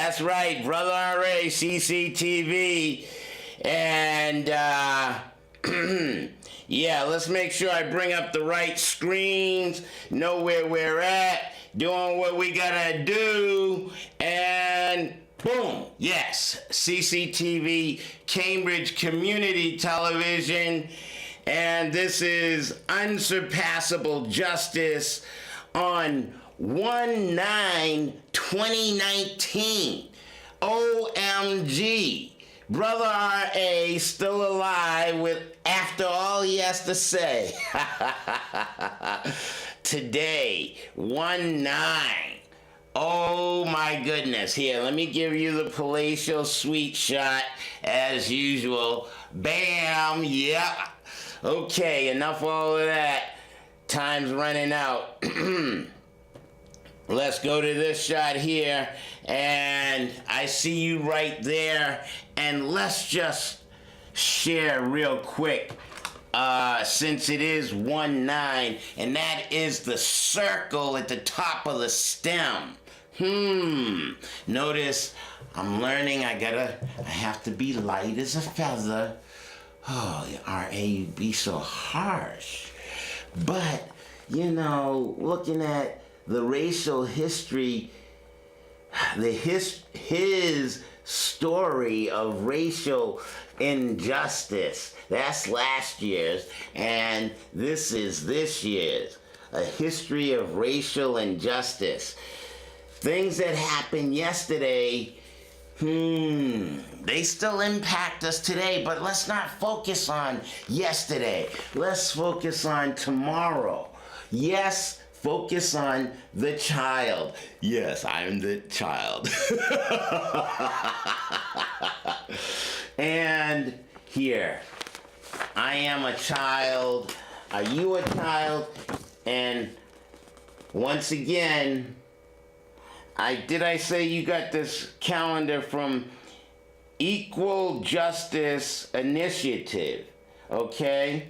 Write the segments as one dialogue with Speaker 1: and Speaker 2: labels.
Speaker 1: That's right, Brother RA, CCTV. And, yeah, let's make sure I bring up the right screens, know where we're at, doing what we gotta do, and boom, yes, CCTV, Cambridge Community Television, and this is Unsurpassable Justice on 1/9/2019. OMG. Brother R.A. still alive with after all he has to say. Today, 1/9. Oh my goodness. Here, let me give you the palatial sweet shot as usual. Bam, yep. Okay, enough of all of that. Time's running out. Let's go to this shot here, and I see you right there, and let's just share real quick, since it is 1/9, and that is the circle at the top of the stem. Notice I'm learning I have to be light as a feather. Oh, R.A., you be so harsh. But, you know, looking at the racial history, his story of racial injustice, that's last year's, and this is this year's, a history of racial injustice. Things that happened yesterday, they still impact us today, but let's not focus on yesterday. Let's focus on tomorrow. Yes, focus on the child. Yes, I'm the child. And here, I am a child. Are you a child? And once again, I say you got this calendar from Equal Justice Initiative, okay?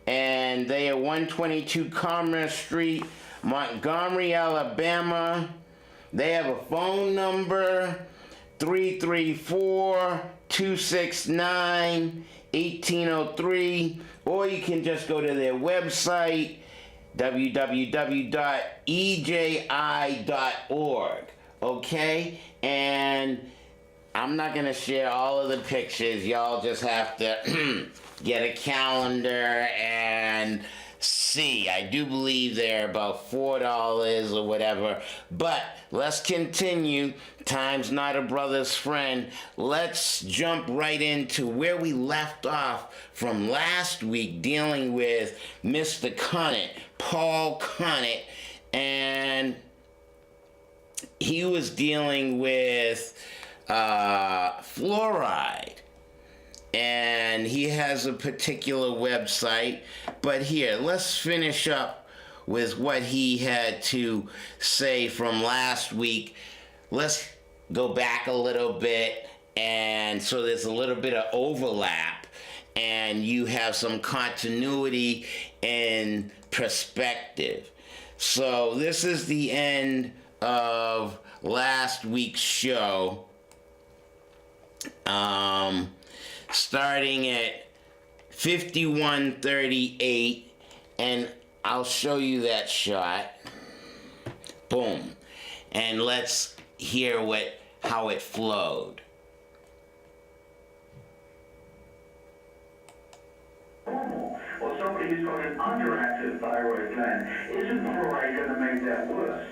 Speaker 1: And they are 122 Commerce Street, Montgomery, Alabama. They have a phone number, 334-269-1803, or you can just go to their website, www.eji.org, okay? And I'm not going to share all of the pictures. Y'all just have to get a calendar and see. I do believe they're about $4 or whatever. But let's continue. Time's not a brother's friend. Let's jump right into where we left off from last week, dealing with Mr. Connett, Paul Connett, and he was dealing with fluoride. And he has a particular website. But here, let's finish up with what he had to say from last week. Let's go back a little bit, and so there's a little bit of overlap, and you have some continuity and perspective. So this is the end of last week's show. Starting at 51:38, and I'll show you that shot. Boom. And let's hear how it flowed.
Speaker 2: Or somebody who's got an underactive thyroid gland, isn't fluoride going to make that worse?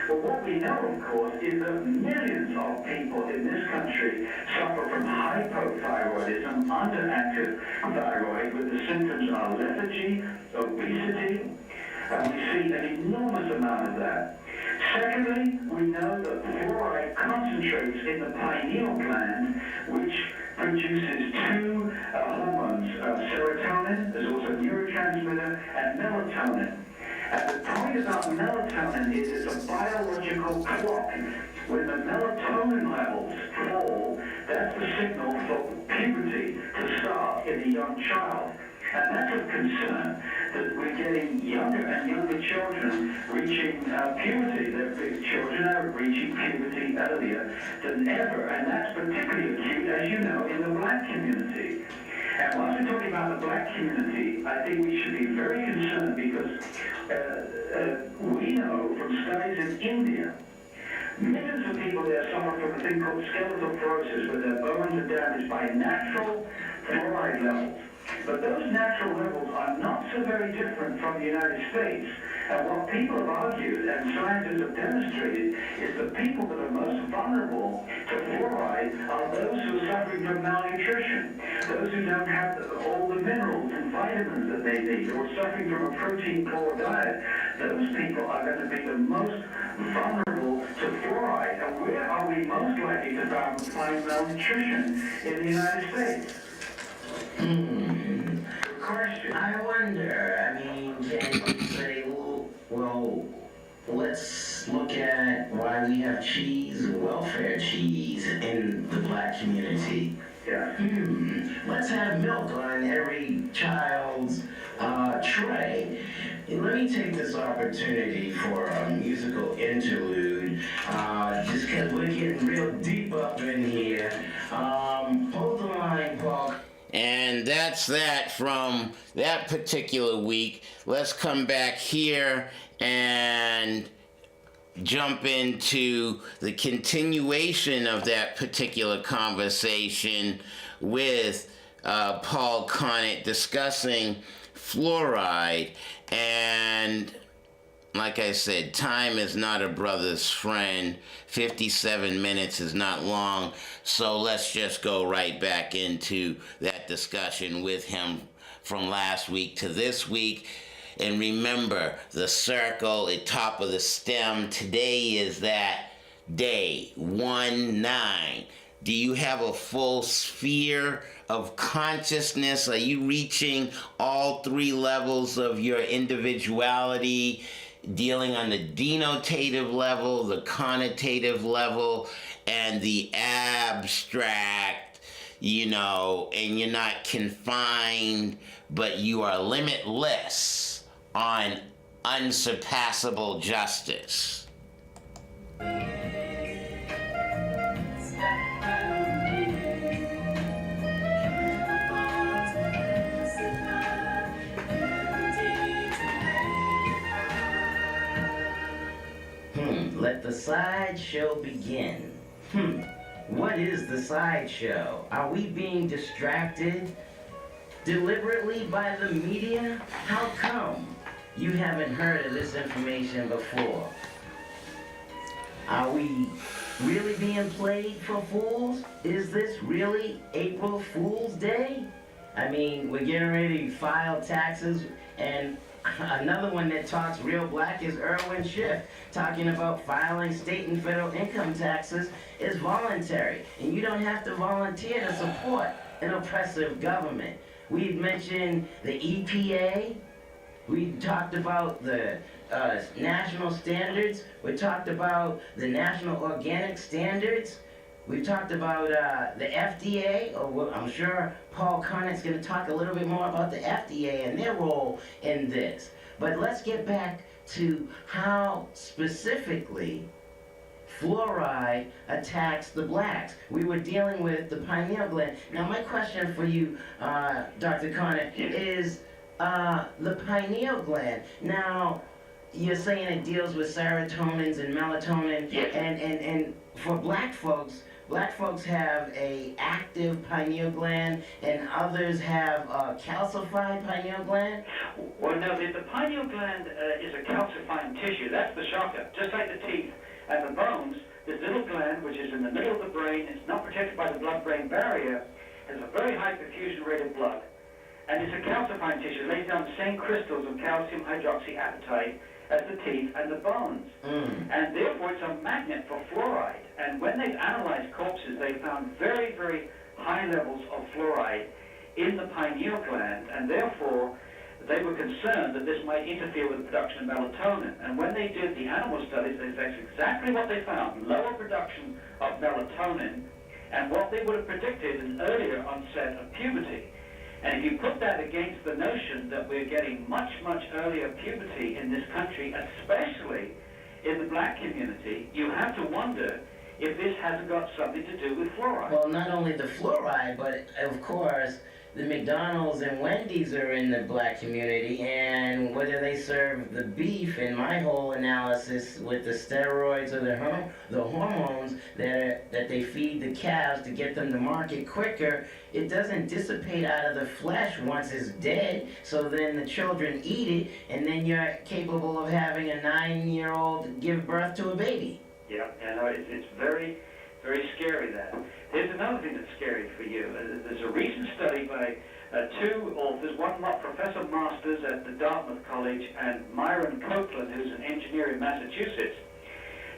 Speaker 2: But what we know, of course, is that millions of people in this country suffer from hypothyroidism, underactive thyroid, with the symptoms are lethargy, obesity, and we see an enormous amount of that. Secondly, we know that fluoride concentrates in the pineal gland, which produces two hormones, serotonin, there's also a neurotransmitter, and melatonin. And the point about melatonin is it's a biological clock. When the melatonin levels fall, that's the signal for puberty to start in a young child. And that's of concern that we're getting younger and younger children reaching puberty. The children are reaching puberty earlier than ever, and that's particularly acute, as you know, in the black community. And whilst we're talking about the black community, I think we should be very concerned because we know from studies in India, millions of people there suffer from a thing called skeletal fluorosis, where their bones are damaged by natural fluoride levels. But those natural levels are not so very different from the United States. And what people have argued and scientists have demonstrated is the people that are most vulnerable to fluoride are those who are suffering from malnutrition, those who don't have all the minerals and vitamins that they need, or suffering from a protein-poor diet. Those people are going to be the most vulnerable to fluoride. And where are we most likely to find malnutrition in the United States? Question.
Speaker 3: I wonder, can you say, well, let's look at why we have cheese, welfare cheese, in the black community.
Speaker 2: Yeah.
Speaker 3: Let's have milk on every child's tray. Let me take this opportunity for a musical interlude, just because we're getting real deep up in here. Hold the line, Paul.
Speaker 1: And that's that from that particular week. Let's come back here and jump into the continuation of that particular conversation with Paul Connett discussing fluoride. And like I said, time is not a brother's friend. 57 minutes is not long, so let's just go right back into that discussion with him from last week to this week. And remember, the circle at top of the stem, today is that day, 1-9. Do you have a full sphere of consciousness? Are you reaching all three levels of your individuality? Dealing on the denotative level, the connotative level, and the abstract, and you're not confined, but you are limitless on unsurpassable justice.
Speaker 3: Let the sideshow begin. What is the sideshow? Are we being distracted deliberately by the media? How come you haven't heard of this information before? Are we really being played for fools? Is this really April Fool's Day? We're getting ready to file taxes, and another one that talks real black is Irwin Schiff, talking about filing state and federal income taxes is voluntary, and you don't have to volunteer to support an oppressive government. We've mentioned the EPA. We talked about the national standards. We talked about the national organic standards. We've talked about the FDA, I'm sure Paul Connett's going to talk a little bit more about the FDA and their role in this. But let's get back to how specifically fluoride attacks the blacks. We were dealing with the pineal gland. Now my question for you, Dr. Connett, is the pineal gland. Now, you're saying it deals with serotonins and melatonin, and for black folks have a active pineal gland, and others have a calcified pineal gland?
Speaker 2: Well, no, the pineal gland is a calcifying tissue. That's the shocker. Just like the teeth and the bones, this little gland, which is in the middle of the brain, it's not protected by the blood-brain barrier, has a very high perfusion rate of blood. And it's a calcifying tissue. It lays down the same crystals of calcium hydroxyapatite as the teeth and the bones. And therefore, it's a magnet for fluoride. And when they've analyzed corpses, they found very, very high levels of fluoride in the pineal gland, and therefore they were concerned that this might interfere with the production of melatonin. And when they did the animal studies, that's exactly what they found: lower production of melatonin, and what they would have predicted an earlier onset of puberty. And if you put that against the notion that we're getting much, much earlier puberty in this country, especially in the black community, you have to wonder if this hasn't got something to do with fluoride.
Speaker 3: Well, not only the fluoride, but of course, the McDonald's and Wendy's are in the black community, and whether they serve the beef, in my whole analysis, with the steroids or the hormones that they feed the calves to get them to market quicker, it doesn't dissipate out of the flesh once it's dead, so then the children eat it, and then you're capable of having a 9-year-old give birth to a baby.
Speaker 2: Yeah, and it's very, very scary that. Here's another thing that's scary for you. There's a recent study by two authors, one Professor Masters at the Dartmouth College and Myron Copeland, who's an engineer in Massachusetts.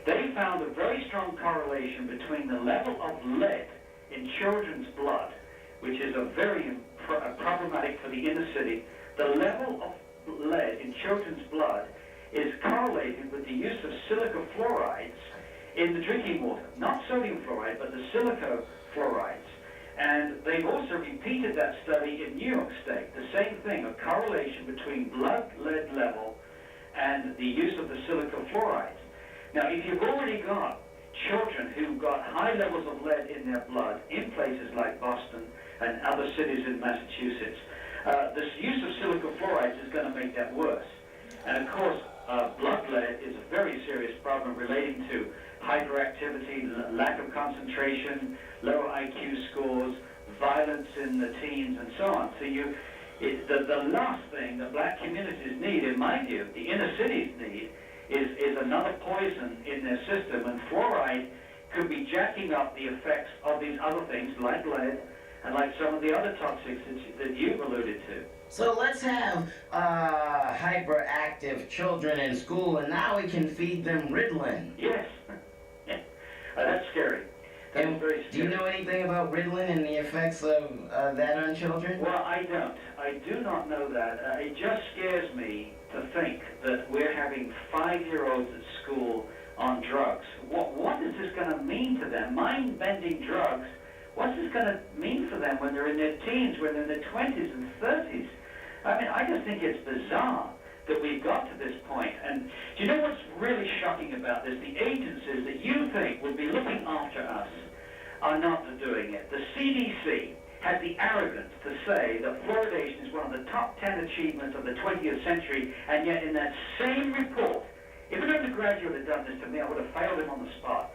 Speaker 2: They found a very strong correlation between the level of lead in children's blood, which is a very problematic for the inner city. The level of lead in children's blood is correlated with the use of silica fluorides in the drinking water. Not sodium fluoride, but the silica fluorides. And they've also repeated that study in New York State. The same thing, a correlation between blood lead level and the use of the silica fluorides. Now, if you've already got children who've got high levels of lead in their blood in places like Boston and other cities in Massachusetts, this use of silica fluorides is going to make that worse. And of course, blood lead is a very serious problem relating to hyperactivity, lack of concentration, lower IQ scores, violence in the teens, and so on. So the last thing that black communities need, in my view, the inner cities need, is another poison in their system, and fluoride could be jacking up the effects of these other things like lead and like some of the other toxics that you've alluded to.
Speaker 3: So let's have hyperactive children in school, and now we can feed them Ritalin.
Speaker 2: Yes. That's scary. That's
Speaker 3: And
Speaker 2: very scary.
Speaker 3: do you know anything about Ritalin and the effects of that on children?
Speaker 2: Well, I don't. I do not know that. It just scares me to think that we're having 5-year-olds at school on drugs. What is this going to mean to them? Mind-bending drugs. What's this going to mean for them when they're in their teens, when they're in their 20s and 30s? I mean, I just think it's bizarre that we've got to this point. And do you know what's really shocking about this? The agencies that you think would be looking after us are not doing it. The CDC has the arrogance to say that fluoridation is one of the top 10 achievements of the 20th century, and yet in that same report, if an undergraduate had done this to me, I would have failed him on the spot.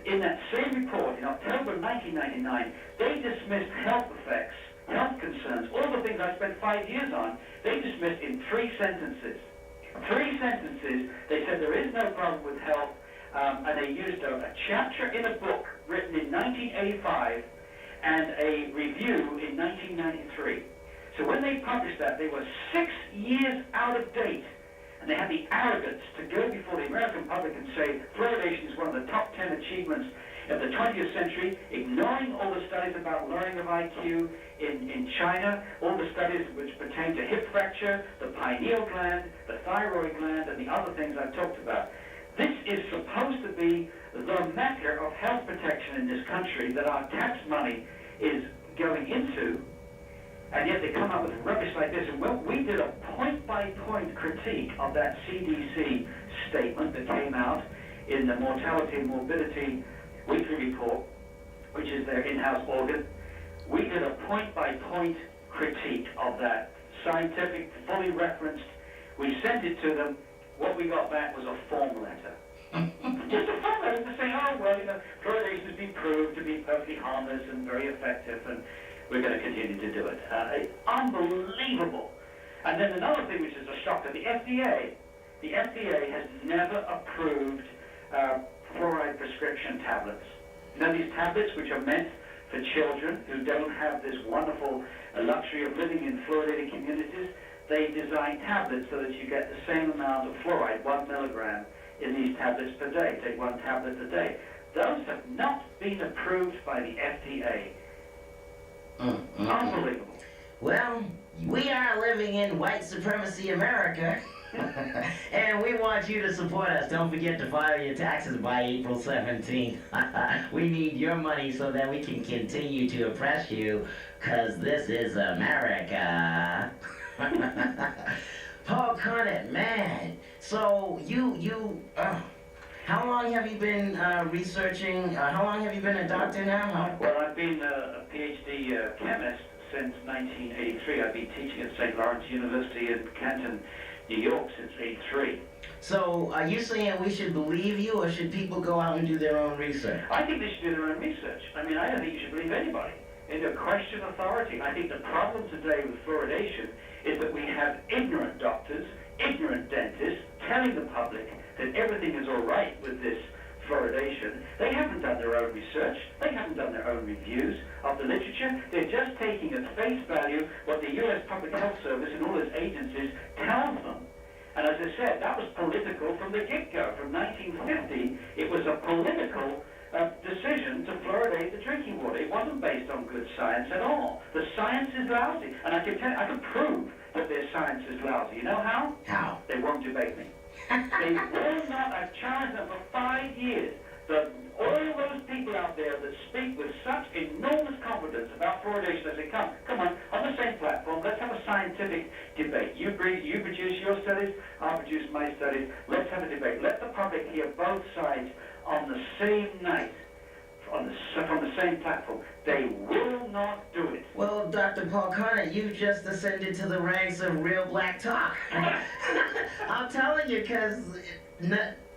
Speaker 2: In that same report, in October 1999, they dismissed health effects, health concerns, all the things I spent 5 years on, they dismissed in 3 sentences. 3 sentences, they said there is no problem with health, and they used a chapter in a book written in 1985 and a review in 1993. So when they published that, they were 6 years out of date. And they had the arrogance to go before the American public and say fluoridation is one of the top 10 achievements of the 20th century, ignoring all the studies about lowering of IQ in China, all the studies which pertain to hip fracture, the pineal gland, the thyroid gland, and the other things I've talked about. This is supposed to be the mecca of health protection in this country that our tax money is going into. And yet they come up with rubbish like this. And we did a point-by-point critique of that CDC statement that came out in the Mortality and Morbidity Weekly Report, which is their in-house organ. We did a point-by-point critique of that, scientific, fully referenced. We sent it to them. What we got back was a form letter. Just a form letter to say, oh, well, fluoridation has been proved to be perfectly harmless and very effective, and we're going to continue to do it. It's unbelievable. And then another thing which is a shocker, the FDA. The FDA has never approved fluoride prescription tablets. These tablets which are meant for children who don't have this wonderful luxury of living in fluoridated communities, they design tablets so that you get the same amount of fluoride, 1 milligram, in these tablets per day. Take 1 tablet a day. Those have not been approved by the FDA. Unbelievable.
Speaker 3: Well, we are living in white supremacy America. And we want you to support us. Don't forget to file your taxes by April 17th. We need your money so that we can continue to oppress you, because this is America. Paul Connett, man. So how long have you been researching? How long have you been a doctor now?
Speaker 2: Well, I've been a PhD chemist since 1983. I've been teaching at St. Lawrence University in Canton, New York since '83.
Speaker 3: So are you saying we should believe you, or should people go out and do their own research?
Speaker 2: I think they should do their own research. I mean, I don't think you should believe anybody. You know, question authority. I think the problem today with fluoridation is that we have ignorant doctors, ignorant dentists telling the public that everything is all right with this fluoridation. They haven't done their own research. They haven't done their own reviews of the literature. They're just taking at face value what the U.S. Public Health Service and all its agencies tells them. And as I said, that was political from the get-go. From 1950, it was a political decision to fluoridate the drinking water. It wasn't based on good science at all. The science is lousy. And I can prove that their science is lousy. You know how?
Speaker 3: How?
Speaker 2: They won't debate me. They will not. I've challenged them for 5 years. All those people out there that speak with such enormous confidence about fluoridation, I say, come on the same platform, let's have a scientific debate. You produce your studies, I'll produce my studies. Let's have a debate. Let the public hear both sides on the same night, from the same platform. They will not do it.
Speaker 3: Well, Dr. Paul Connett, you just ascended to the ranks of real black talk. I'm telling you, because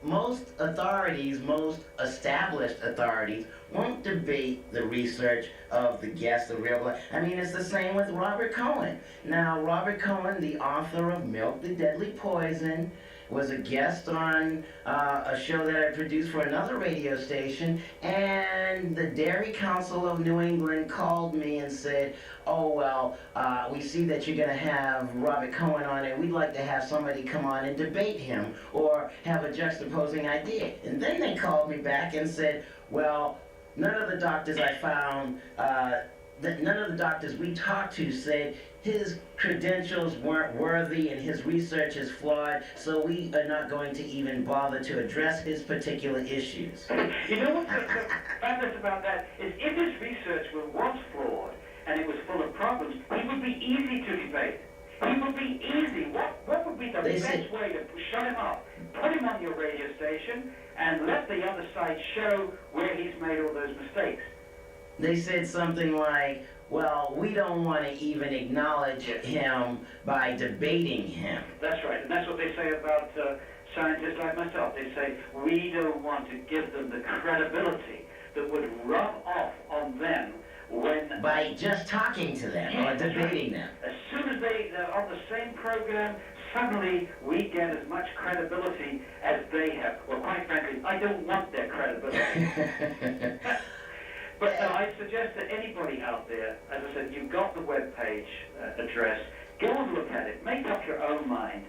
Speaker 3: most authorities, most established authorities, won't debate the research of the guests, the real black. I mean, it's the same with Robert Cohen. Now, Robert Cohen, the author of Milk the Deadly Poison, was a guest on a show that I produced for another radio station, and the Dairy Council of New England called me and said, oh, well, we see that you're going to have Robert Cohen on, and we'd like to have somebody come on and debate him or have a juxtaposing idea. And then they called me back and said, well, none of the doctors I found, none of the doctors we talked to said his credentials weren't worthy and his research is flawed, so we are not going to even bother to address his particular issues.
Speaker 2: You know what's fabulous about that is if his research was flawed and it was full of problems, he would be easy to debate. He would be easy. What would be the best way to shut him up? Put him on your radio station and let the other side show where he's made all those mistakes.
Speaker 3: They said something like, well, we don't want to even acknowledge him by debating him.
Speaker 2: That's right, and that's what they say about scientists like myself. They say, we don't want to give them the credibility that would rub off on them when...
Speaker 3: By just talking to them or debating them.
Speaker 2: As soon as they're on the same program, suddenly we get as much credibility as they have. Well, quite frankly, I don't want their credibility. But I suggest that anybody out there, as I said, you've got the webpage address, go and look at it, make up your own mind.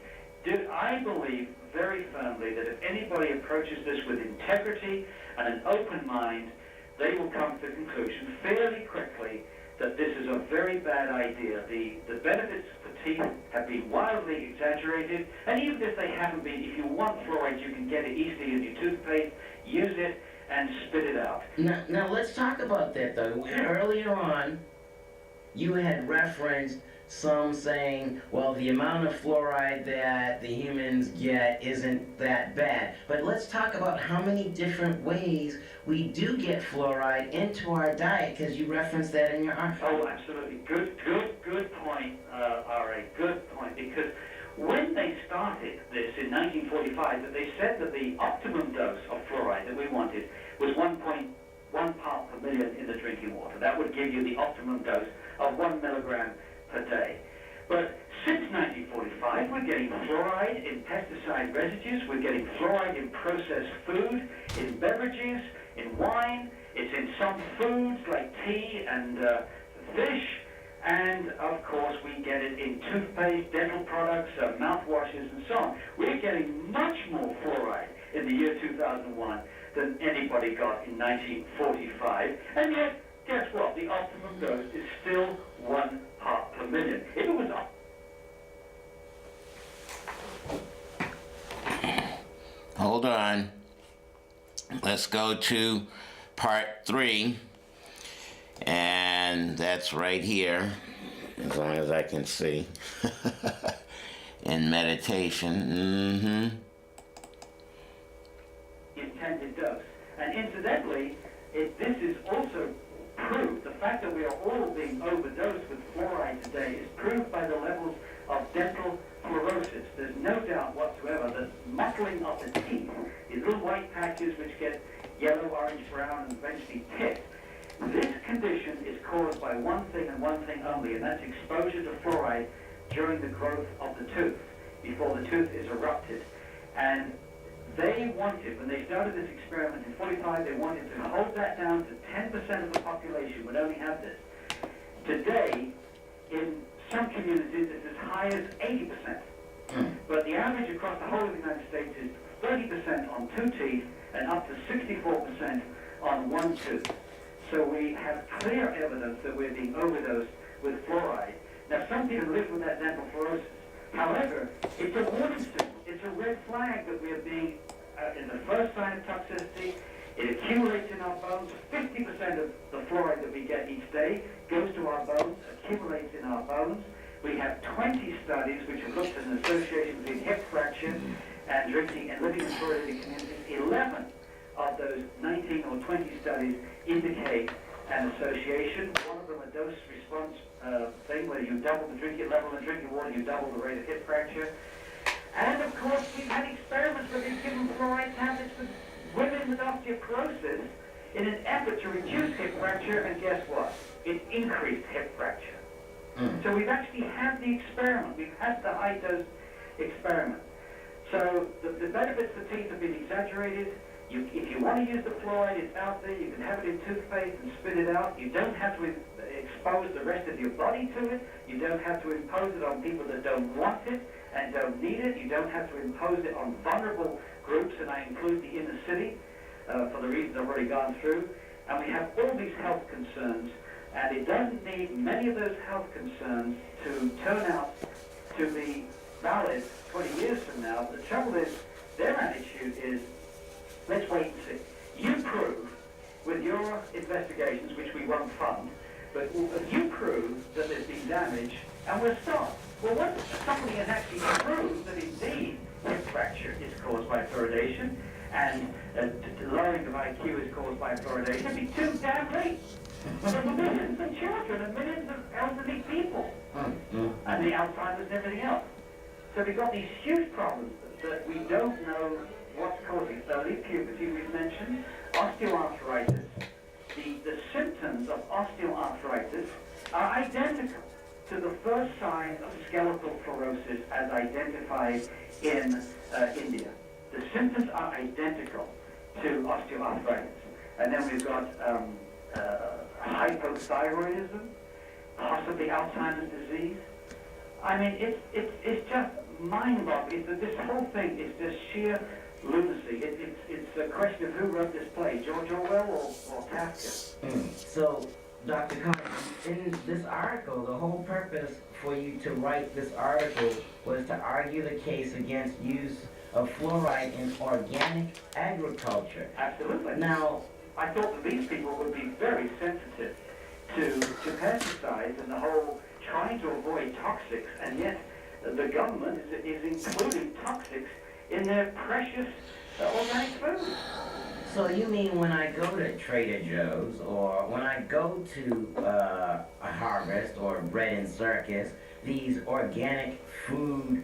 Speaker 2: I believe very firmly that if anybody approaches this with integrity and an open mind, they will come to the conclusion fairly quickly that this is a very bad idea. The benefits for teeth have been wildly exaggerated, and even if they haven't been, if you want fluoride, you can get it easily in your toothpaste, use it, and spit it out.
Speaker 3: Now let's talk about that, though. Earlier on, you had referenced some saying, well, the amount of fluoride that the humans get isn't that bad. But let's talk about how many different ways we do get fluoride into our diet, because you referenced that in your article.
Speaker 2: Oh, absolutely. Good point, R.A. Good point, because when they started this in 1945, that they said that the optimum dose of fluoride that we wanted was 1.1 part per million in the drinking water. That would give you the optimum dose of 1 milligram per day. But since 1945, we're getting fluoride in pesticide residues, we're getting fluoride in processed food, in beverages, in wine, it's in some foods like tea and fish, and of course we get it in toothpaste, dental products, mouthwashes, and so on. We're getting much more fluoride in the year 2001 than anybody got in 1945, and yet, guess what? The optimum dose is still 1 part per million. If it was
Speaker 1: let's go to part 3. And that's right here, as long as I can see. In meditation.
Speaker 2: Intended dose. And incidentally, this is also proof. The fact that we are all being overdosed with fluoride today is proved by the levels of dental fluorosis. There's no doubt whatsoever that mottling of the teeth, these little white patches which get yellow, orange, brown, and eventually tipped, this condition is caused by one thing and one thing only, and that's exposure to fluoride during the growth of the tooth, before the tooth is erupted. And they wanted, when they started this experiment in 45, they wanted to hold that down to 10% of the population would only have this. Today, in some communities, it's as high as 80%. But the average across the whole of the United States is 30% on 2 teeth and up to 64% on 1 tooth. So we have clear evidence that we're being overdosed with fluoride. Now, some people live with that dental fluorosis. However, it's a warning signal. It's a red flag that we are being, in the first sign of toxicity. It accumulates in our bones. 50% of the fluoride that we get each day goes to our bones, accumulates in our bones. We have 20 studies which have looked at an association between hip fracture and drinking and living in fluoridated communities. 11 of those 19 or 20 studies indicate an association. One of them a dose-response thing where you double the drinking level in drinking water, you double the rate of hip fracture. And of course, we've had experiments where we've given fluoride tablets to women with osteoporosis in an effort to reduce hip fracture, and guess what? It increased hip fracture. So we've actually had the experiment. We've had the high-dose experiment. So the benefits to teeth have been exaggerated. If you want to use the fluoride, it's out there. You can have it in toothpaste and spit it out. You don't have to expose the rest of your body to it. You don't have to impose it on people that don't want it and don't need it. You don't have to impose it on vulnerable groups, and I include the inner city for the reasons I've already gone through. And we have all these health concerns, and it doesn't need many of those health concerns to turn out to be valid 20 years from now. The trouble is, their attitude is, let's wait and see. You prove, with your investigations, which we won't fund, but you prove that there's been damage, and we'll stop. Well, once somebody has actually proved that indeed hip fracture is caused by fluoridation, and lowering of IQ is caused by fluoridation, it'd be too damn late. There are millions of children and millions of elderly people, and the Alzheimer's and everything else. So we've got these huge problems that we don't know what's causing. Early puberty, we've mentioned, osteoarthritis. The symptoms of osteoarthritis are identical to the first sign of skeletal fluorosis as identified in India. The symptoms are identical to osteoarthritis. And then we've got hypothyroidism, possibly Alzheimer's disease. I mean, it's just mind-boggling. This whole thing is just sheer lunacy. It's a question of who wrote this play, George Orwell or Kafka.
Speaker 3: So, Dr. Connett, in this article, the whole purpose for you to write this article was to argue the case against use of fluoride in organic agriculture.
Speaker 2: Absolutely.
Speaker 3: Now,
Speaker 2: I thought that these people would be very sensitive to pesticides and the whole trying to avoid toxics, and yet the government is including toxics in their precious organic food.
Speaker 3: so you mean when I go to Trader Joe's or when I go to a Harvest or Bread and Circus, these organic food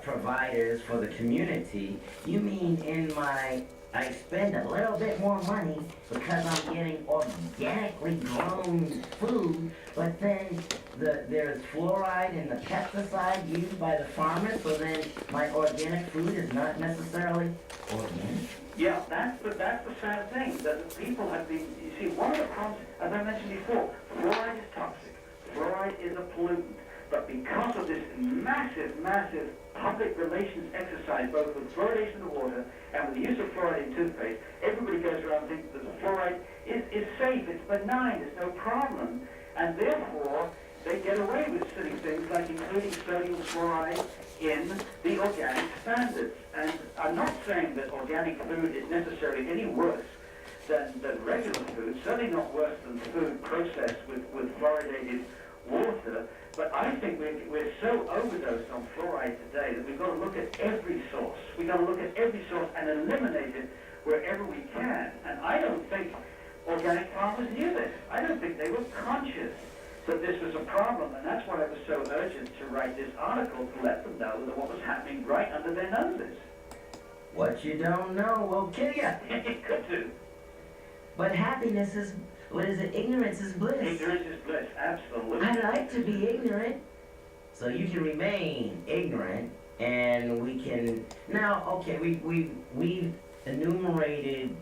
Speaker 3: providers for the community, you mean I spend a little bit more money because I'm getting organically grown food, but then there's fluoride and the pesticide used by the farmers, so then my organic food is not necessarily organic?
Speaker 2: Yeah, that's the sad thing, that the people have been, you see, one of the problems, as I mentioned before, fluoride is toxic. Fluoride is a pollutant. But because of this massive public relations exercise, both with fluoridation of the water and with the use of fluoride in toothpaste, everybody goes around thinking that the fluoride is safe, it's benign, it's no problem. And therefore, they get away with silly things like including sodium fluoride in the organic standards. And I'm not saying that organic food is necessarily any worse than regular food, certainly not worse than food processed with fluoridated water, but I think we're so overdosed on fluoride today that we've got to look at every source. We've got to look at every source and eliminate it wherever we can. And I don't think organic farmers knew this. I don't think they were conscious that this was a problem, and that's why I was so urgent to write this article to let them know that what was happening right under their noses.
Speaker 3: What you don't know will kill you.
Speaker 2: It could do.
Speaker 3: But happiness is, what is it? Ignorance is bliss.
Speaker 2: Ignorance is bliss, absolutely.
Speaker 3: I like to be ignorant. So you can remain ignorant, and we can, now, okay, we've enumerated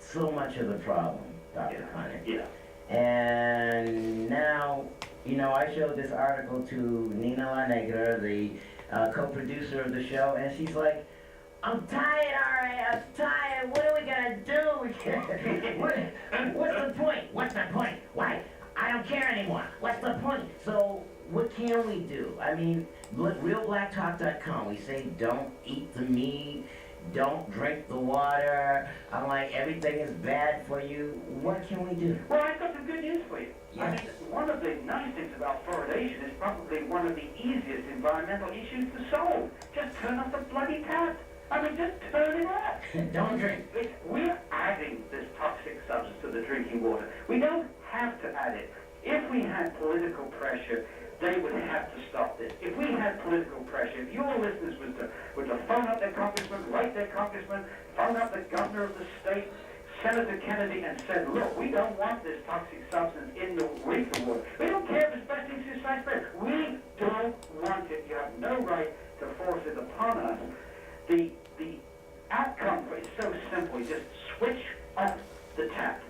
Speaker 3: so much of the problem, Dr. Connett.
Speaker 2: Yeah.
Speaker 3: And now, you know, I showed this article to Nina La Negra, the co-producer of the show, and she's like, I'm tired, alright, I'm tired, what are we gonna do? What's the point? What's the point? Why? I don't care anymore. What's the point? So, what can we do? I mean, look, realblacktalk.com, we say don't eat the meat, don't drink the water. I'm like, everything is bad for you. What can we do?
Speaker 2: Well, I've got some good news for you.
Speaker 3: Yeah.
Speaker 2: I mean, one of the nice things about fluoridation is probably one of the easiest environmental issues to solve. Just turn off the bloody tap. I mean, just turn it off.
Speaker 3: Don't drink.
Speaker 2: We're adding this toxic substance to the drinking water. We don't have to add it. If we had political pressure, they would have to stop this. If we had political pressure, if your listeners were to phone up their congressman, write their congressman, phone up the governor of the state, Senator Kennedy, and said, look, we don't want this toxic substance in the drinking water. We don't care if it's best in suicide prayer. We don't want it. You have no right to force it upon us. The outcome for it is so simple. You just switch off the tap.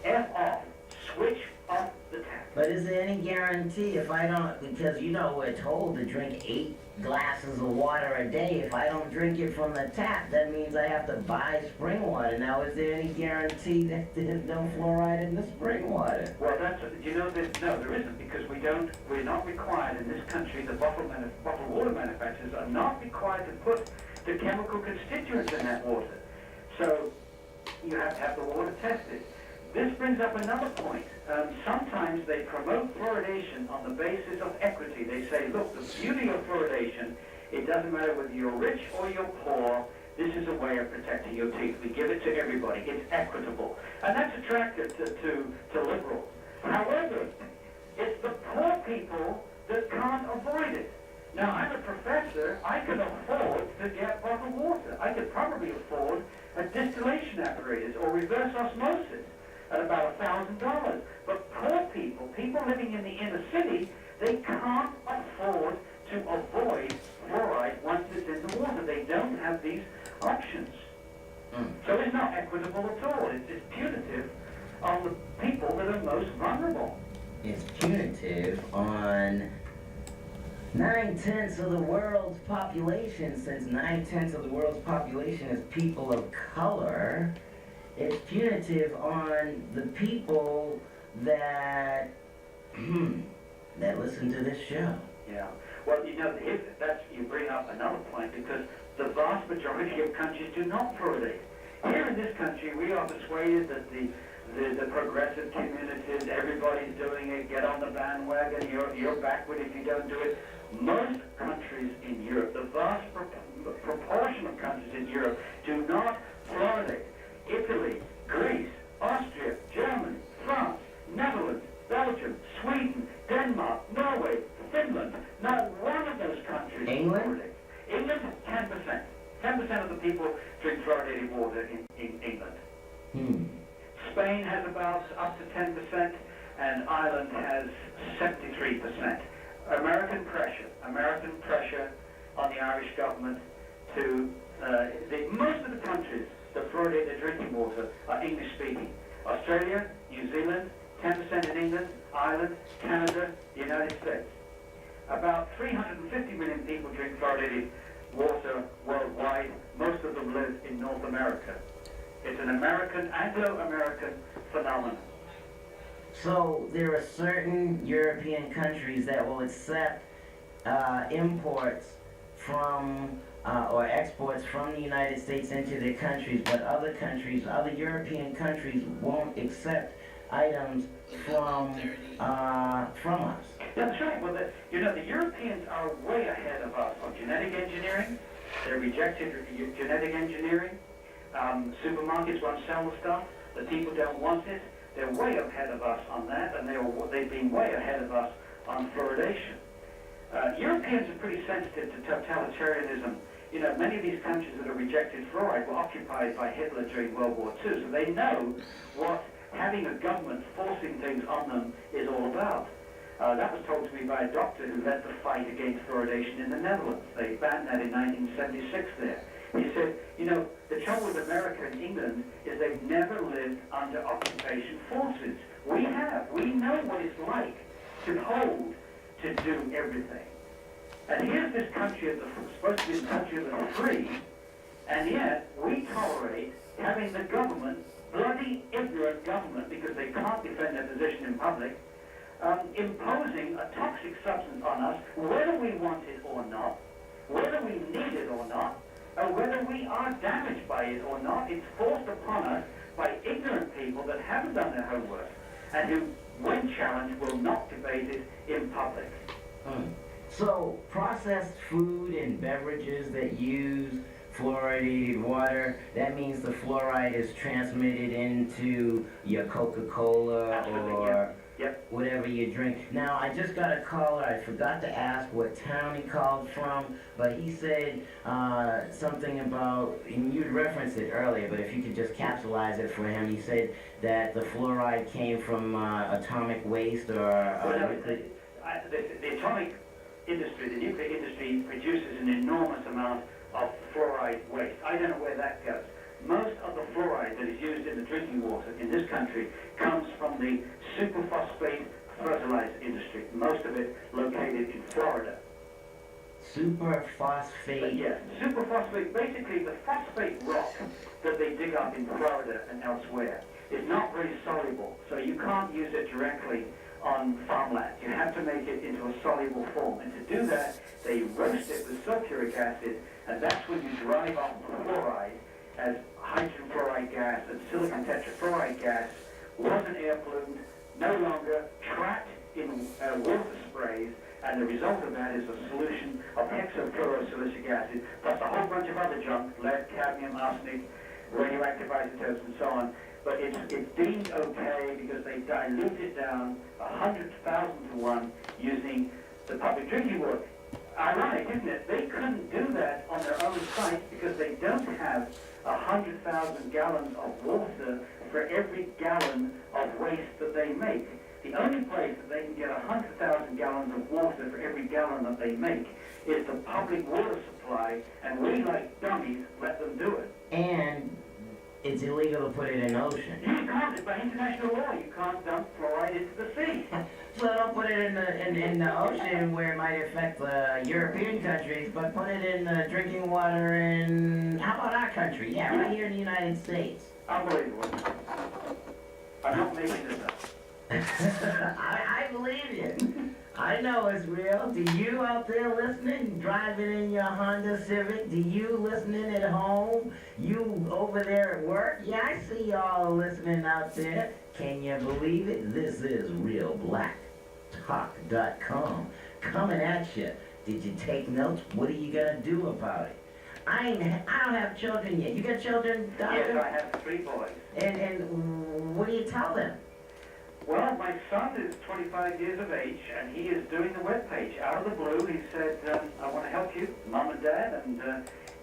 Speaker 2: F off. Switch off the tap.
Speaker 3: But is there any guarantee if I don't, because you know we're told to drink 8 glasses of water a day. If I don't drink it from the tap, that means I have to buy spring water. Now, is there any guarantee that there's no fluoride in the spring water?
Speaker 2: Well, no, there isn't, because we're not required in this country, the bottled water manufacturers are not required to put the chemical constituents in that water. So you have to have the water tested. This brings up another point. Sometimes they promote fluoridation on the basis of equity. They say, look, the beauty of fluoridation, it doesn't matter whether you're rich or you're poor, this is a way of protecting your teeth. We give it to everybody. It's equitable. And that's attractive to liberals. However, it's the poor people that can't avoid it. Now, I'm a professor. I can afford to get bottled water. I could probably afford a distillation apparatus or reverse osmosis at about $1,000. But poor people living in the inner city, they can't afford to avoid fluoride once it's in the water. They don't have these options. So it's not equitable at all. It's punitive on the people that are most vulnerable.
Speaker 3: It's punitive on 9/10 of the world's population. Since 9/10 of the world's population is people of color, it's punitive on the people that that listen to this show.
Speaker 2: Yeah. Well, you know, you bring up another point, because the vast majority of countries do not fluoridate. Here in this country, we are persuaded that the progressive communities, everybody's doing it, get on the bandwagon, you're backward if you don't do it. Most countries in Europe, the vast proportion of countries in Europe, do not fluoridate. Italy, Greece, Austria, Germany, France, Netherlands, Belgium, Sweden, Denmark, Norway, Finland. Not one of those countries
Speaker 3: England?
Speaker 2: fluoridates. England, 10%. 10% of the people drink fluoridated water in England. Spain has about up to 10%, and Ireland has 73%. American pressure on the Irish government to, most of the countries that fluoridate their drinking water are English-speaking. Australia, New Zealand, 10% in England, Ireland, Canada, the United States. About 350 million people drink fluoridated water worldwide. Most of them live in North America. It's an Anglo-American phenomenon.
Speaker 3: So there are certain European countries that will accept imports from or exports from the United States into their countries, but other countries, other European countries, won't accept items from us.
Speaker 2: That's right. Well, the Europeans are way ahead of us on genetic engineering. They're rejected genetic engineering. Supermarkets won't sell the stuff. The people don't want it. They're way ahead of us on that, and they've been way ahead of us on fluoridation. Europeans are pretty sensitive to totalitarianism. You know, many of these countries that have rejected fluoride were occupied by Hitler during World War II, so they know what having a government forcing things on them is all about. That was told to me by a doctor who led the fight against fluoridation in the Netherlands. They banned that in 1976 there. He said, you know, the trouble with America and England is they've never lived under occupation forces. We have. We know what it's like to hold, to do everything. And here's this country, supposed to be the country of the free, and yet we tolerate having the government, bloody ignorant government, because they can't defend their position in public, imposing a toxic substance on us, whether we want it or not, whether we need it or not, or whether we are damaged by it or not. It's forced upon us by ignorant people that haven't done their homework, and who, when challenged, will not debate it in public.
Speaker 3: So, processed food and beverages that use fluoridated water, that means the fluoride is transmitted into your Coca-Cola
Speaker 2: Absolutely,
Speaker 3: or
Speaker 2: Yep.
Speaker 3: whatever you drink. Now, I just got a caller. I forgot to ask what town he called from, but he said something about, and you referenced it earlier, but if you could just capsulize it for him. He said that the fluoride came from atomic waste or...
Speaker 2: The atomic industry, the nuclear industry, produces an enormous amount of fluoride waste. I don't know where that goes. Most of the fluoride that is used in the drinking water in this country comes from the superphosphate fertilizer industry. Most of it located in Florida.
Speaker 3: Superphosphate?
Speaker 2: Yeah, superphosphate, basically the phosphate rock that they dig up in Florida and elsewhere is not very soluble, so you can't use it directly on farmland. You have to make it into a soluble form, and to do that, they roast it with sulfuric acid, and that's when you drive off the fluoride as hydrogen fluoride gas and silicon tetrafluoride gas, wasn't air pollutant, no longer trapped in water sprays, and the result of that is a solution of hexafluorosilicic acid, plus a whole bunch of other junk, lead, cadmium, arsenic, radioactive isotopes, and so on. But it's deemed okay because they dilute it down 100,000 to 1 using the public drinking water. Ironic, isn't it? They couldn't do that on their own site because they don't have 100,000 gallons of water for every gallon of waste that they make. The only place that they can get 100,000 gallons of water for every gallon that they make is the public water supply, and we, like dummies, let them do it.
Speaker 3: And it's illegal to put it in the ocean.
Speaker 2: You can't. By international law, you can't dump fluoride into the sea.
Speaker 3: So don't put it in the ocean where it might affect the European countries, but put it in the drinking water in, how about our country? Yeah, right here in the United States.
Speaker 2: Unbelievable. I'm not making this up.
Speaker 3: I believe you. I know it's real. Do you out there listening, driving in your Honda Civic? Do you listening at home? You over there at work? Yeah, I see y'all listening out there. Can you believe it? This is realblacktalk.com coming at you. Did you take notes? What are you gonna do about it? I don't have children yet. You got children, Doctor?
Speaker 2: Yes, I have 3 boys.
Speaker 3: And what do you tell them?
Speaker 2: Well, my son is 25 years of age, and he is doing the webpage. Out of the blue, he said, I want to help you, Mom and Dad, and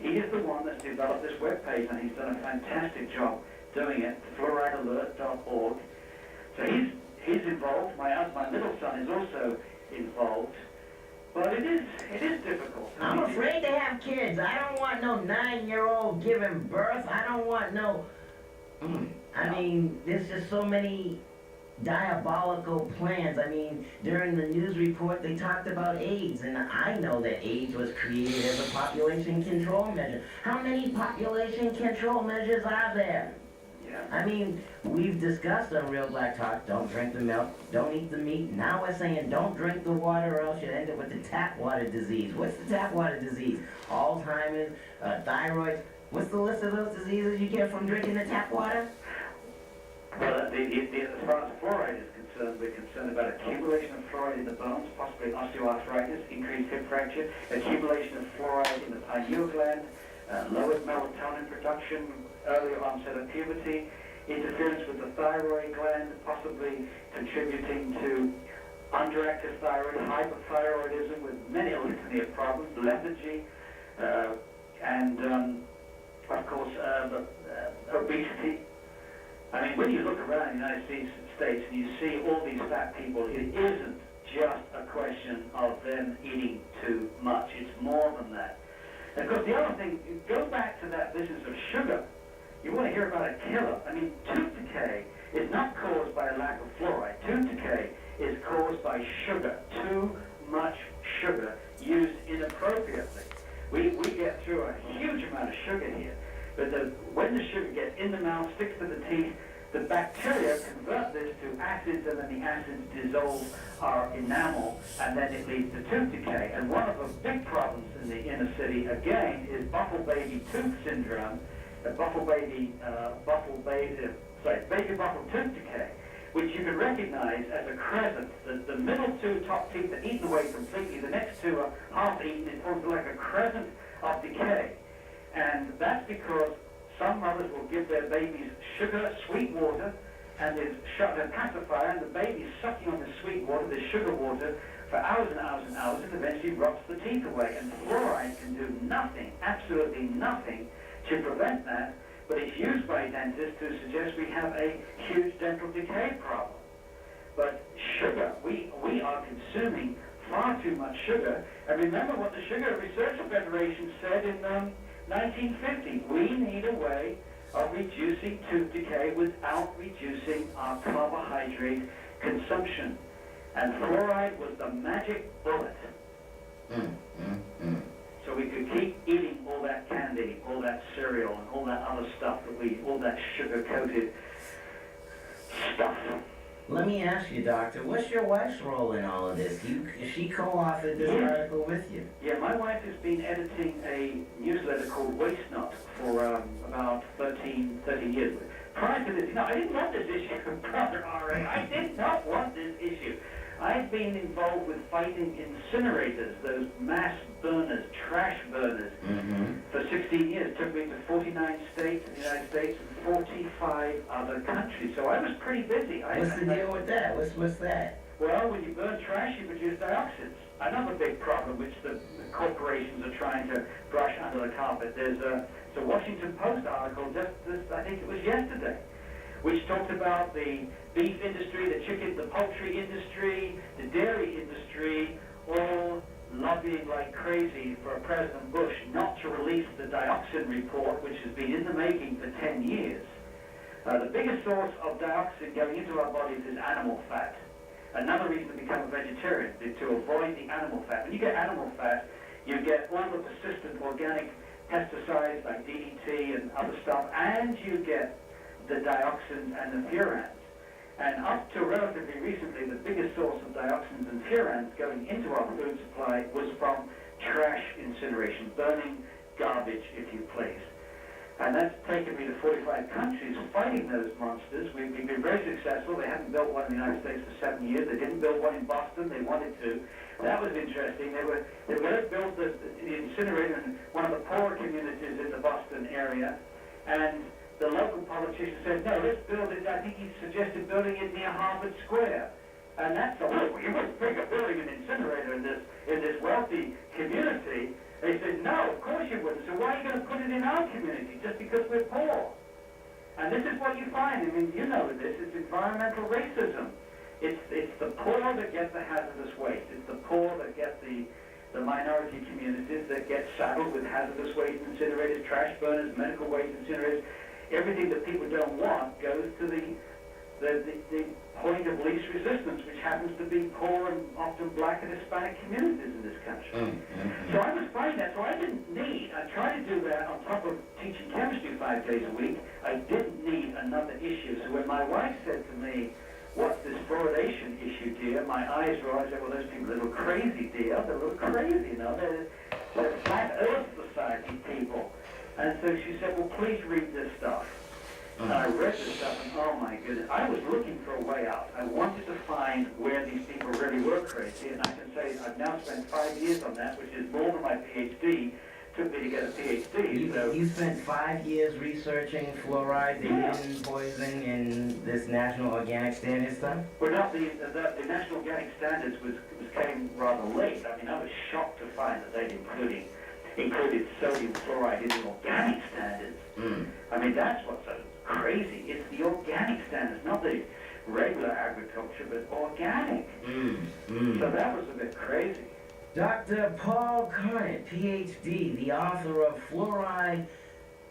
Speaker 2: he is the one that's developed this webpage, and he's done a fantastic job doing it, fluoridealert.org. So he's involved. My middle son is also involved. But it is difficult.
Speaker 3: I'm afraid to have kids. I don't want no 9-year-old giving birth. I don't want no... I mean, there's just so many diabolical plans. I mean, during the news report, they talked about AIDS, and I know that AIDS was created as a population control measure. How many population control measures are there?
Speaker 2: Yeah,
Speaker 3: I mean, we've discussed on Real Black Talk, don't drink the milk, don't eat the meat. Now we're saying don't drink the water or else you end up with the tap water disease. What's the tap water disease? Alzheimer's, thyroid. What's the list of those diseases you get from drinking the tap water?
Speaker 2: Well, as far as fluoride is concerned, we're concerned about accumulation of fluoride in the bones, possibly osteoarthritis, increased hip fracture, accumulation of fluoride in the pineal gland, lowered melatonin production, earlier onset of puberty, interference with the thyroid gland, possibly contributing to underactive thyroid, hypothyroidism with many litany of problems, lethargy, and of course obesity. I mean, when you look around the United States and you see all these fat people, it isn't just a question of them eating too much. It's more than that. And of course, the other thing, go back to that business of sugar. You want to hear about a killer. I mean, tooth decay is not caused by a lack of fluoride. Tooth decay is caused by sugar. Too much sugar used inappropriately. We get through a huge amount of sugar here. But when the sugar gets in the mouth, sticks to the teeth, the bacteria convert this to acids, and then the acids dissolve our enamel, and then it leads to tooth decay. And one of the big problems in the inner city, again, is baby buffle syndrome, baby buffle tooth decay, which you can recognize as a crescent. The middle two top teeth are eaten away completely. The next two are half eaten. It forms like a crescent of decay. And that's because some mothers will give their babies sugar, sweet water, and there's a pacifier, and the baby's sucking on the sweet water, the sugar water, for hours and hours and hours, and eventually rots the teeth away. And fluoride can do nothing, absolutely nothing, to prevent that, but it's used by dentists to suggest we have a huge dental decay problem. But sugar, we are consuming far too much sugar. And remember what the Sugar Research Federation said in 1950, we need a way of reducing tooth decay without reducing our carbohydrate consumption. And fluoride was the magic bullet. So we could keep eating all that candy, all that cereal, and all that other stuff all that sugar-coated stuff.
Speaker 3: Let me ask you, Doctor, what's your wife's role in all of this? She co-authored this article with you.
Speaker 2: Yeah, my wife has been editing a newsletter called Waste Not for about 13 years. Prior to this, I didn't want this issue, Brother R.A. I did not want this issue. I've been involved with fighting incinerators, those mass burners, trash burners, for 16 years. It took me to 49 states in the United States and 45 other countries. So I was pretty busy.
Speaker 3: What's the deal with that? What's that?
Speaker 2: Well, when you burn trash, you produce dioxins. Another big problem which the corporations are trying to brush under the carpet. There's a Washington Post article I think it was yesterday, which talked about the beef industry, the poultry industry, the dairy industry, all lobbying like crazy for President Bush not to release the dioxin report, which has been in the making for 10 years. The biggest source of dioxin going into our bodies is animal fat. Another reason to become a vegetarian is to avoid the animal fat. When you get animal fat, you get all the persistent organic pesticides like DDT and other stuff, and you get the dioxins and the furans. And up to relatively recently, the biggest source of dioxins and furans going into our food supply was from trash incineration, burning garbage, if you please. And that's taken me to 45 countries fighting those monsters. We've been very successful. They haven't built one in the United States for 7 years. They didn't build one in Boston. They wanted to. That was interesting. They were going to build the incinerator in one of the poorer communities in the Boston area. And the local politician said, no, let's build it. I think he suggested building it near Harvard Square. And that's you must bring a building an incinerator in this wealthy community. They said, no, of course you wouldn't. So why are you going to put it in our community just because we're poor? And this is what you find. I mean, you know this. It's environmental racism. It's the poor that get the hazardous waste. It's the poor that get the minority communities that get saddled with hazardous waste incinerators, trash burners, medical waste incinerators. Everything that people don't want goes to the point of least resistance, which happens to be poor and often black and Hispanic communities in this country. So I was finding that, so I tried to do that on top of teaching chemistry 5 days a week. I didn't need another issue. So when my wife said to me, what's this fluoridation issue, dear? My eyes rolled. I said, well, those people are a little crazy, dear. They're a little crazy, you know. They're Flat Earth Society people. And so she said, well, please read this stuff. And I read this stuff, and oh my goodness, I was looking for a way out. I wanted to find where these people really were crazy, and I can say I've now spent 5 years on that, which is more than my PhD. Took me to get a PhD.
Speaker 3: You spent 5 years researching fluoride, the hidden poison in this National Organic Standards stuff?
Speaker 2: Well, no, the National Organic Standards came rather late. I mean, I was shocked to find that they'd included sodium fluoride in the organic standards. I mean, that's what's so crazy. It's the organic standards, not the regular agriculture, but organic. So that was a bit crazy.
Speaker 3: Dr. Paul Connett, PhD, the author of Fluoride,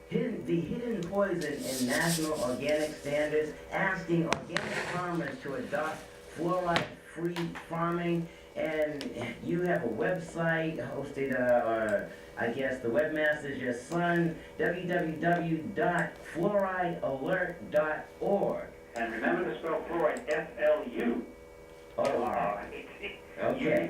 Speaker 3: the Hidden Poison in National Organic Standards, asking organic farmers to adopt fluoride-free farming. And you have a website hosted, or I guess the webmaster is your son, www.fluoridealert.org.
Speaker 2: And remember to spell fluoride F-L-U-O-R-I-D.
Speaker 3: Okay.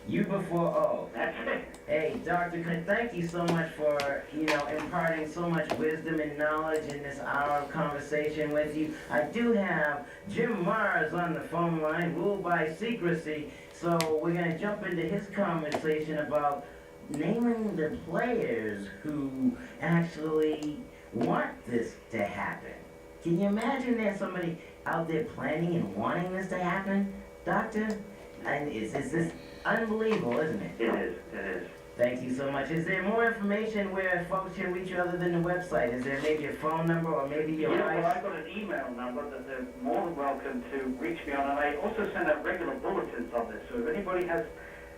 Speaker 3: U before O.
Speaker 2: That's it.
Speaker 3: Hey, Dr. Connett, thank you so much for, imparting so much wisdom and knowledge in this hour of conversation with you. I do have Jim Mars on the phone line, ruled by secrecy, so we're going to jump into his conversation about naming the players who actually want this to happen. Can you imagine there's somebody out there planning and wanting this to happen, Doctor? And it's this unbelievable, isn't it?
Speaker 2: It is.
Speaker 3: Thank you so much. Is there more information where folks can reach you other than the website? Is there maybe a phone number or maybe your
Speaker 2: well,
Speaker 3: wife?
Speaker 2: I've got an email number that they're more than welcome to reach me on, and I also send out regular bulletins on this. So if anybody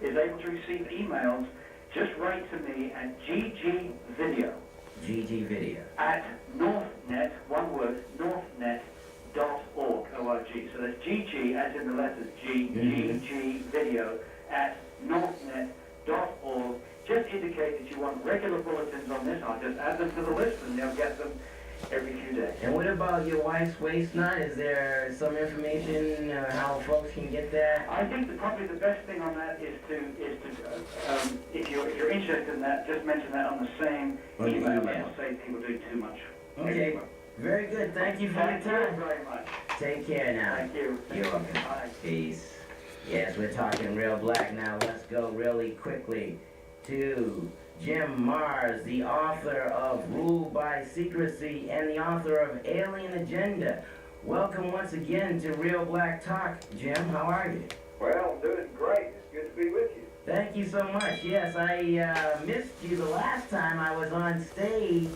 Speaker 2: is able to receive emails, just write to me at ggvideo.
Speaker 3: GG
Speaker 2: At northnet, one word, northnet.org, O-R-G. So that's GG, as in the letters G, video, at northnet.org. Just indicate that you want regular bulletins on this. I'll just add them to the list, and they'll get them every few days.
Speaker 3: And what about your wife's waist knot? Is there some information how folks can get that?
Speaker 2: I think probably the best thing on that is to if you're interested in that, just mention that on the same email. That'll save people doing too much.
Speaker 3: Okay. Very good. Thank you for your time.
Speaker 2: Thank you very much.
Speaker 3: Take care now.
Speaker 2: Thank you.
Speaker 3: You're welcome.
Speaker 2: Bye.
Speaker 3: Peace. Yes, we're talking real black now. Let's go really quickly to Jim Mars, the author of Ruled by Secrecy and the author of Alien Agenda. Welcome once again to Real Black Talk. Jim, how are you?
Speaker 4: Well, I'm doing great. It's good to be with you.
Speaker 3: Thank you so much. Yes, I missed you the last time I was on stage,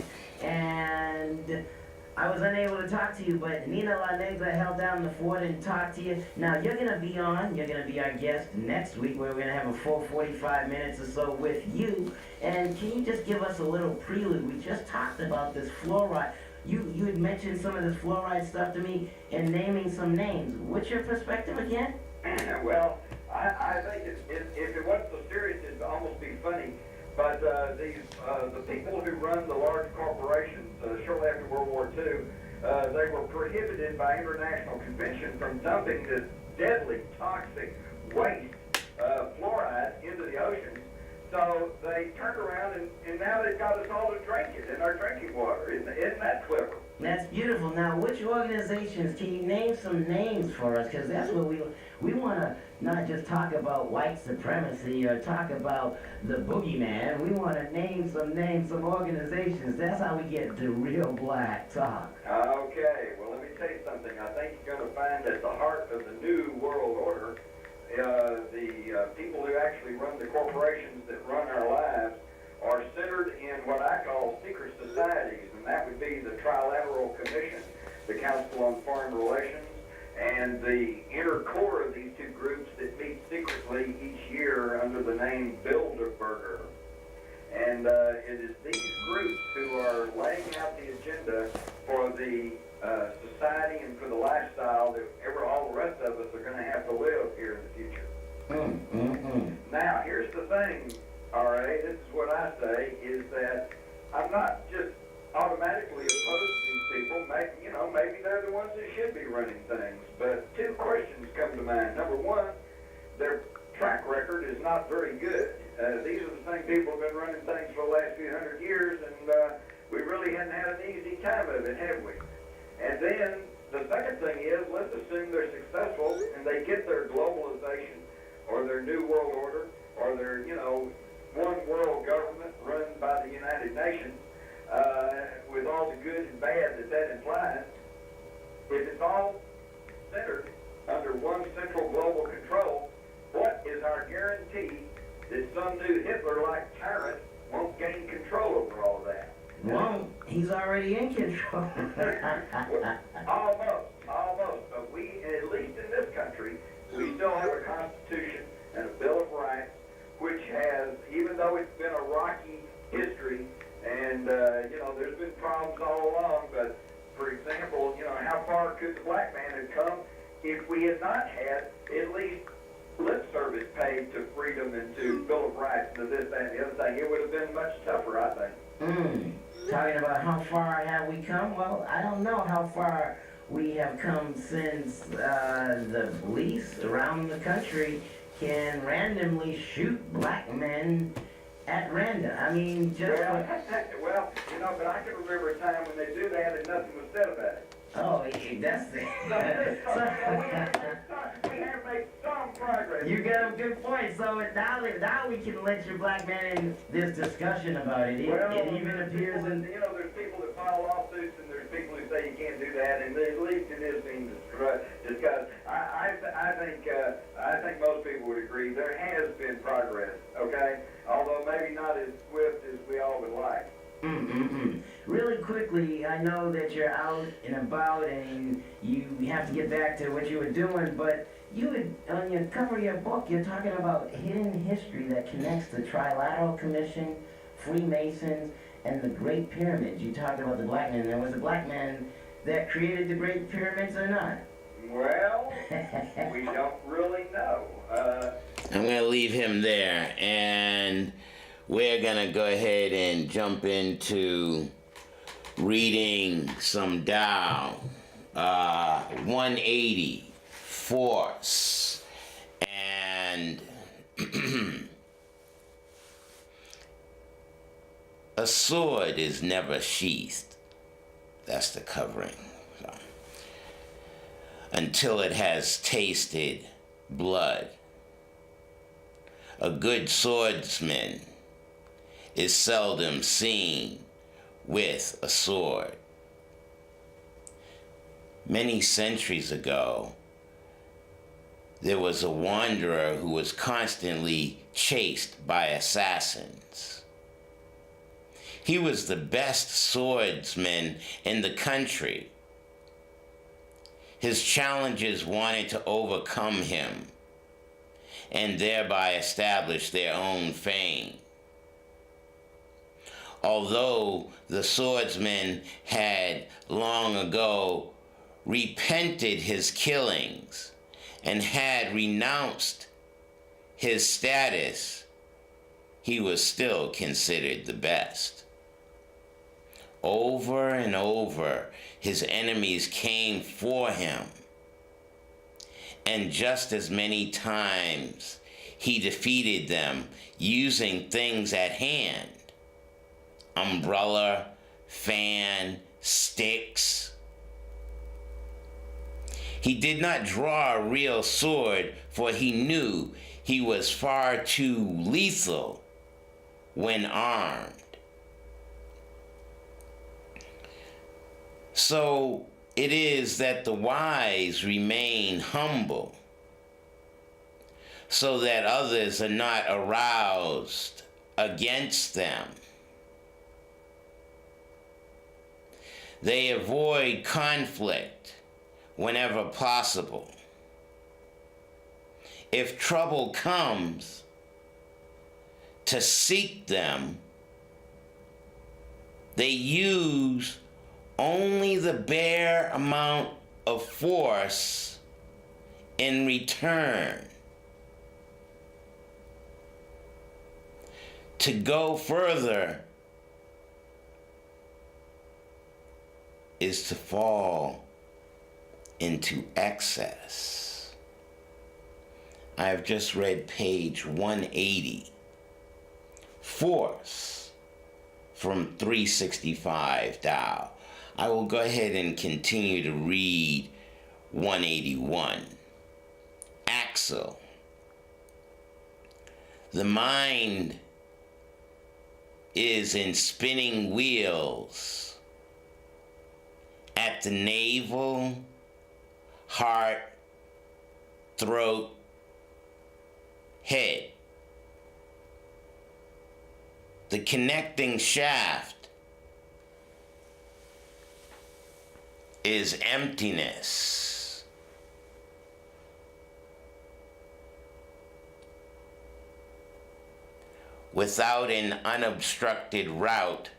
Speaker 3: and I was unable to talk to you, but Nina La Negra held down the fort and talked to you. Now, you're going to be our guest next week, where we're going to have a full 45 minutes or so with you. And can you just give us a little prelude? We just talked about this fluoride. You had mentioned some of this fluoride stuff to me and naming some names. What's your perspective again?
Speaker 4: Well, I think if it wasn't so serious, it'd almost be funny. But the people who run the large corporations, shortly after World War II, they were prohibited by international convention from dumping this deadly, toxic waste, fluoride, into the oceans. So they turned around and now they've got us all to drink it in our drinking water. Isn't that clever?
Speaker 3: That's beautiful. Now, which organizations, can you name some names for us? Because that's what we want to not just talk about white supremacy or talk about the boogeyman. We want to name some names, some organizations. That's how we get the real black talk.
Speaker 4: Okay, well, let me tell you something. I think you're going to find at the heart of the new world order, the people who actually run the corporations that run our lives are centered in what I call secret societies, and that would be the Trilateral Commission, the Council on Foreign Relations, and the inner core of these two groups that meet secretly each year under the name Bilderberger. And it is these groups who are laying out the agenda for the society and for the lifestyle that all the rest of us are going to have to live thing, R.A., this is what I say, is that I'm not just automatically opposed to these people. Maybe they're the ones that should be running things. But two questions come to mind. Number one, their track record is not very good. These are the same people who have been running things for the last few hundred years, and we really hadn't had an easy time of it, have we? And then the second thing is, let's assume they're successful and they get their globalization or their new world order or their, one world government run by the United Nations, with all the good and bad that implies. If it's all centered under one central global control, what is our guarantee that some new Hitler-like tyrant won't gain control over all of that?
Speaker 3: Well, he's already in control.
Speaker 4: Almost. But we, at least in this country, we still have a Constitution and a Bill of Rights, which has, even though it's been a rocky history, and, there's been problems all along, but, for example, how far could the black man have come if we had not had at least lip service paid to freedom and to Bill of Rights and to this, that, and the other thing? It would have been much tougher, I think.
Speaker 3: Talking about how far have we come? Well, I don't know how far we have come since the police around the country can randomly shoot black men at random. I mean, just...
Speaker 4: Well, but I can remember a time when they do that and nothing was said about it.
Speaker 3: Oh, that's it.
Speaker 4: We have made some progress.
Speaker 3: You got a good point. So now we can let your black man in this discussion about it. It even appears in...
Speaker 4: there's people that file lawsuits and there's people who say you can't do that, and at least it is being discussed. I think most people would agree there has been progress, okay? Although maybe not as swift as we all would like.
Speaker 3: Really quickly, I know that you're out and about and you have to get back to what you were doing, but on your cover of your book, you're talking about hidden history that connects the Trilateral Commission, Freemasons, and the Great Pyramids. You talked about the black man. There was a black man that created the Great Pyramids or not?
Speaker 4: Well, we don't really know.
Speaker 1: I'm going to leave him there, and we're going to go ahead and jump into reading some Tao, 180, Force, and a sword is never sheathed. That's the covering. So, until it has tasted blood. A good swordsman is seldom seen with a sword. Many centuries ago, there was a wanderer who was constantly chased by assassins. He was the best swordsman in the country. His challengers wanted to overcome him and thereby establish their own fame. Although the swordsman had long ago repented his killings and had renounced his status, he was still considered the best. Over and over, his enemies came for him, and just as many times he defeated them using things at hand: umbrella, fan, sticks. He did not draw a real sword, for he knew he was far too lethal when armed. So it is that the wise remain humble, so that others are not aroused against them. They avoid conflict whenever possible. If trouble comes, to seek them, they use only the bare amount of force in return. To go further is to fall into excess. I have just read page 180, Force from 365 Tao. I will go ahead and continue to read 181. Axle. The mind is in spinning wheels at the navel, heart, throat, head. The connecting shaft is emptiness. Without an unobstructed route,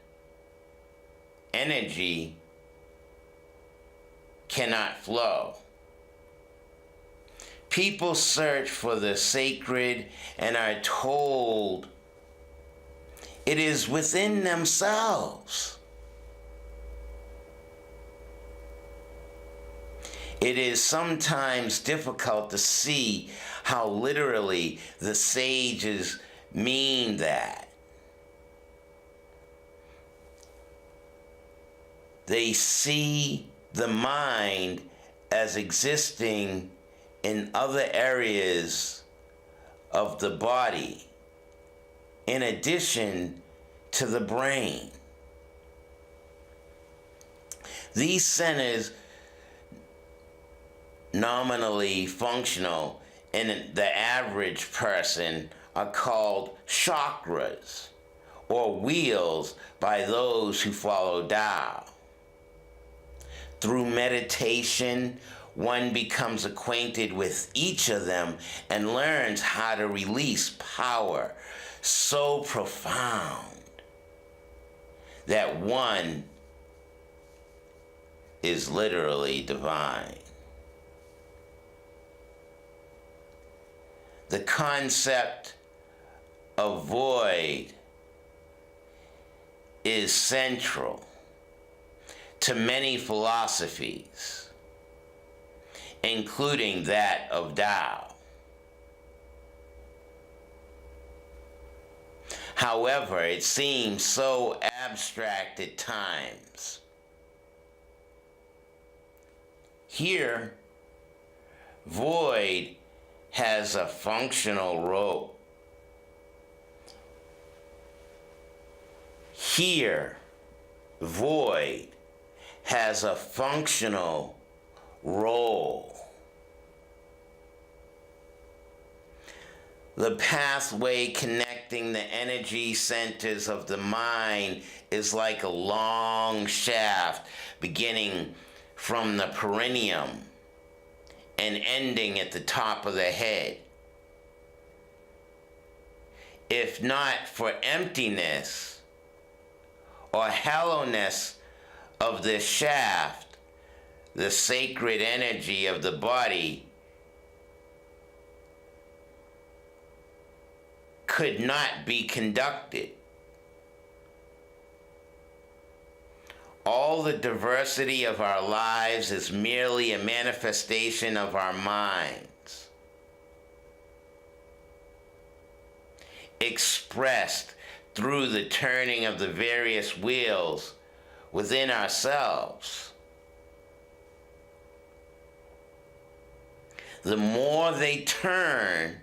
Speaker 1: energy cannot flow. People search for the sacred and are told it is within themselves. It is sometimes difficult to see how literally the sages mean that. They see the mind as existing in other areas of the body, in addition to the brain. These centers, nominally functional in the average person, are called chakras, or wheels by those who follow Tao. Through meditation, one becomes acquainted with each of them and learns how to release power so profound that one is literally divine. The concept of void is central to many philosophies, including that of Tao. However, it seems so abstract at times. Here, void has a functional role. Here, void has a functional role. The pathway connecting the energy centers of the mind is like a long shaft beginning from the perineum and ending at the top of the head. If not for emptiness or hollowness of this shaft, the sacred energy of the body could not be conducted. All the diversity of our lives is merely a manifestation of our minds, expressed through the turning of the various wheels within ourselves. The more they turn,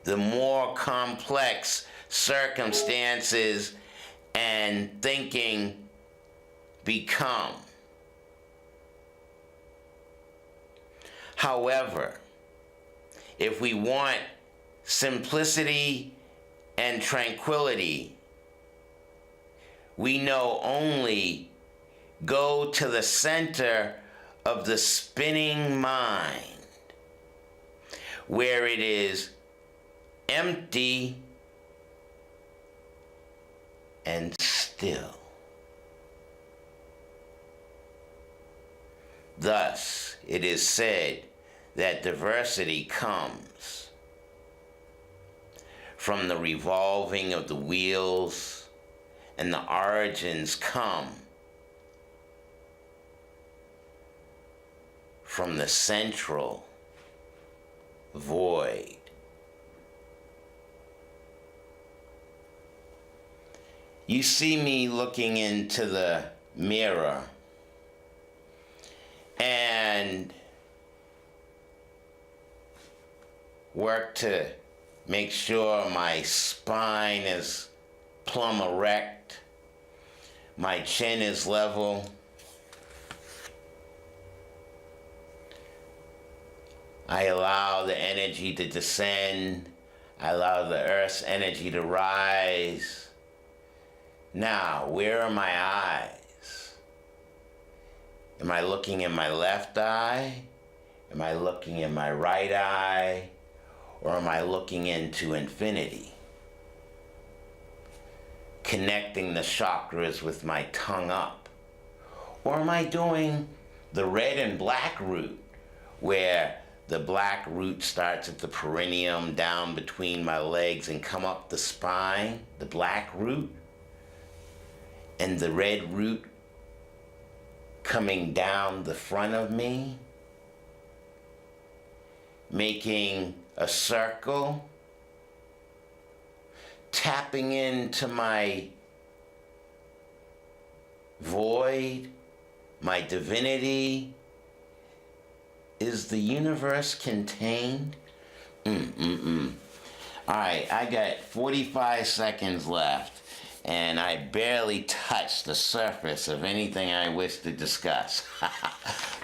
Speaker 1: the more complex circumstances and thinking become. However, if we want simplicity and tranquility, we know only go to the center of the spinning mind, where it is empty and still. Thus, it is said that diversity comes from the revolving of the wheels, and the origins come from the central void. You see me looking into the mirror and work to make sure my spine is plumb erect, my chin is level. I allow the energy to descend. I allow the earth's energy to rise. Now, where are my eyes? Am I looking in my left eye? Am I looking in my right eye? Or am I looking into infinity? Connecting the chakras with my tongue up? Or am I doing the red and black route, where the black root starts at the perineum down between my legs and come up the spine, the black root, and the red root coming down the front of me, making a circle, tapping into my void, my divinity. Is the universe contained? All right, I got 45 seconds left, and I barely touched the surface of anything I wish to discuss.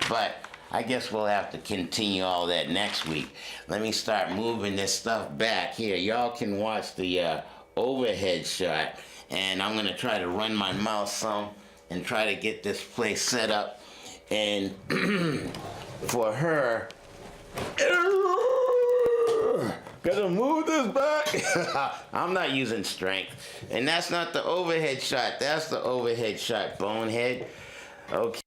Speaker 1: But I guess we'll have to continue all that next week. Let me start moving this stuff back here. Y'all can watch the overhead shot, and I'm gonna try to run my mouth some and try to get this place set up. And for her, gotta move this back. I'm not using strength. And that's not the overhead shot. That's the overhead shot, bonehead. Okay.